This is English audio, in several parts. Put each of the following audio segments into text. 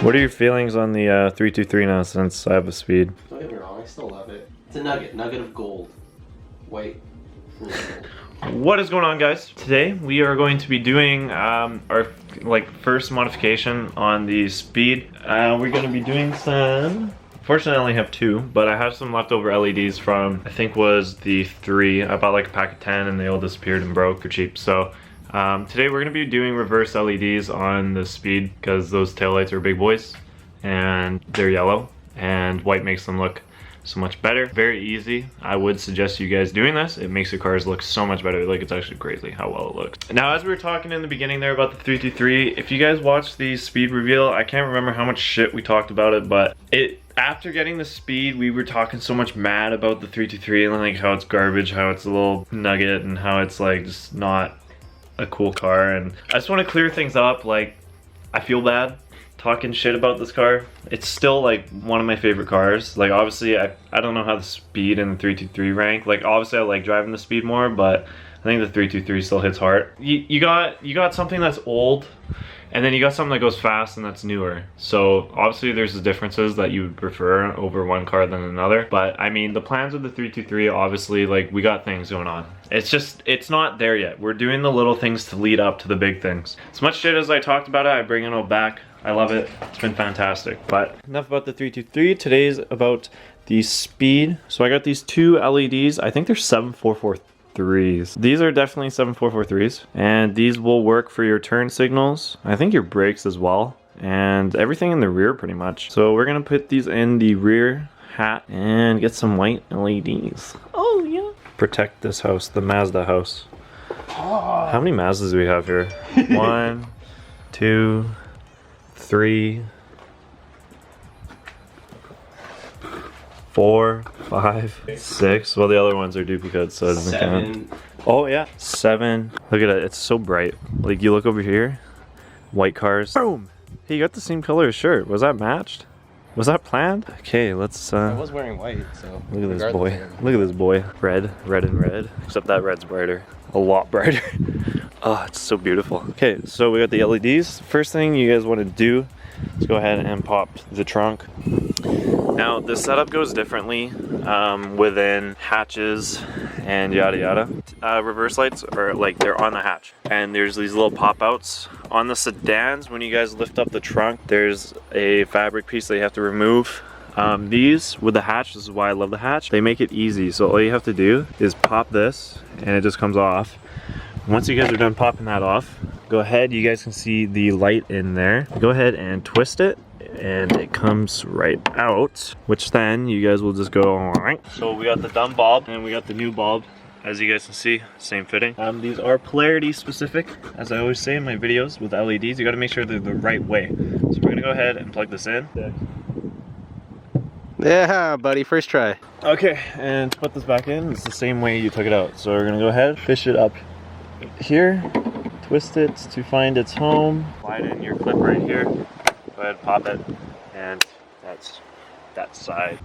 What are your feelings on the 323 now since I have a speed? Don't get me wrong, I still love it. It's a nugget of gold. White. What is going on, guys? Today we are going to be doing our first modification on the speed. We're going to be doing some. Fortunately, I only have 2, but I have some leftover LEDs from, I think was the 3. I bought like a pack of 10 and they all disappeared and broke for cheap. So today we're going to be doing reverse LEDs on the speed because those taillights are big boys and they're yellow and white makes them look so much better. Very easy. I would suggest you guys doing this. It makes your cars look so much better. Like, it's actually crazy how well it looks. Now, as we were talking in the beginning there about the 323, if you guys watched the speed reveal, I can't remember how much shit we talked about it, but after getting the speed, we were talking so much mad about the 323 and like how it's garbage, how it's a little nugget, and how it's like just not a cool car. And I just want to clear things up. Like, I feel bad talking shit about this car. It's still like one of my favorite cars. Like, obviously I don't know how the speed and the 323 rank. Like, obviously I like driving the speed more, but I think the 323 still hits hard. You got something that's old, and then you got something that goes fast and that's newer. So obviously there's the differences that you would prefer over one car than another. But I mean, the plans with the 323, obviously, like, we got things going on. It's just, it's not there yet. We're doing the little things to lead up to the big things. As much shit as I talked about it, I bring it all back. I love it. It's been fantastic. But enough about the 323. Today's about the speed. So I got these 2 LEDs. I think they're 7443s. These are definitely 7443s. And these will work for your turn signals. I think your brakes as well. And everything in the rear pretty much. So we're going to put these in the rear hat and get some white LEDs. Oh yeah. Protect this house, the Mazda house. Oh. How many Mazdas do we have here? 1, 2, 3, 4, 5, 6. Well, the other ones are duplicates, so it doesn't count. Oh yeah, 7. Look at it, it's so bright. Like, you look over here, white cars. Boom! Hey, you got the same color as shirt. Was that matched? Was that planned? Okay, let's I was wearing white, so look at this boy. Look at this boy. Red and red. Except that red's brighter. A lot brighter. Oh, it's so beautiful. Okay, so we got the LEDs. First thing you guys want to do is go ahead and pop the trunk. Now, the setup goes differently within hatches and yada yada. Reverse lights are like, they're on the hatch. And there's these little pop outs. On the sedans, when you guys lift up the trunk, there's a fabric piece that you have to remove. These, with the hatch, this is why I love the hatch, they make it easy. So all you have to do is pop this and it just comes off. Once you guys are done popping that off, go ahead, you guys can see the light in there. Go ahead and twist it and it comes right out, which then you guys will just go alright. So we got the dumb bulb and we got the new bulb. As you guys can see, same fitting. These are polarity specific, as I always say in my videos with LEDs. You gotta make sure they're the right way. So we're gonna go ahead and plug this in. Yeah, buddy, first try. Okay, and to put this back in, it's the same way you took it out. So we're gonna go ahead, fish it up here, twist it to find its home. Slide in your clip right here. Go ahead, pop it, and that's that side.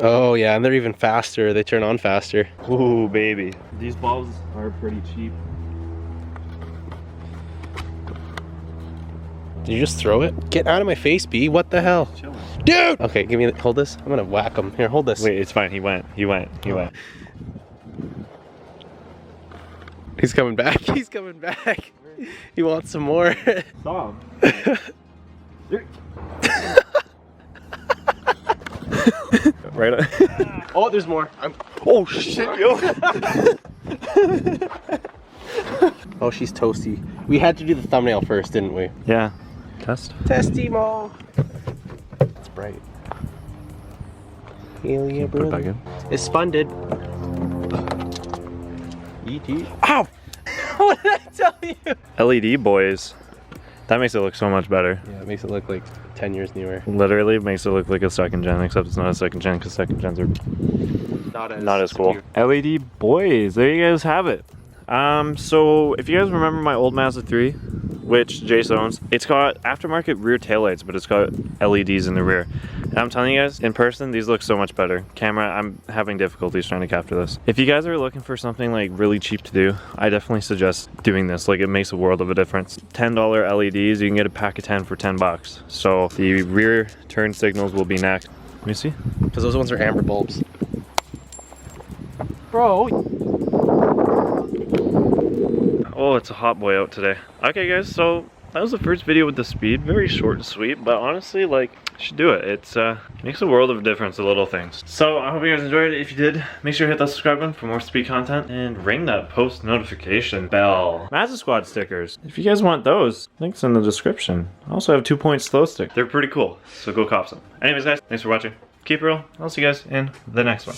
Oh yeah, and they're even faster. They turn on faster. Ooh, baby. These bulbs are pretty cheap. Did you just throw it? Get out of my face, B. What the hell? Chilling. Dude! Okay, give me, hold this. I'm gonna whack him. Here, hold this. Wait, it's fine. He went. He's coming back. He's coming back. He wants some more. Stop. Right on. Oh, there's more. Oh shit, yo. Oh, she's toasty. We had to do the thumbnail first, didn't we? Yeah. Test. Testimo. It's bright. Hell yeah, Put it back in. It's funded. E.T. Ow! What did I tell you? LED boys. That makes it look so much better. Yeah, it makes it look like 10 years newer. Literally makes it look like a second gen, except it's not a second gen because second gens are not as cool. LED boys, there you guys have it. So if you guys remember my old Mazda 3, which Jace owns, it's got aftermarket rear taillights, but it's got LEDs in the rear. I'm telling you guys, in person, these look so much better. Camera, I'm having difficulties trying to capture this. If you guys are looking for something like really cheap to do, I definitely suggest doing this. Like, it makes a world of a difference. $10 LEDs, you can get a pack of 10 for 10 bucks. So the rear turn signals will be next. Let me see. Because those ones are amber bulbs. Bro. Oh, it's a hot boy out today. Okay guys, so that was the first video with the speed. Very short and sweet, but honestly, like, you should do it. It's makes a world of a difference, the little things. So I hope you guys enjoyed it. If you did, make sure to hit that subscribe button for more speed content and ring that post notification bell. Mazdaspeed stickers. If you guys want those, links in the description. I also have 2-point slow stick. They're pretty cool, so go cop some. Anyways guys, thanks for watching. Keep it real. I'll see you guys in the next one.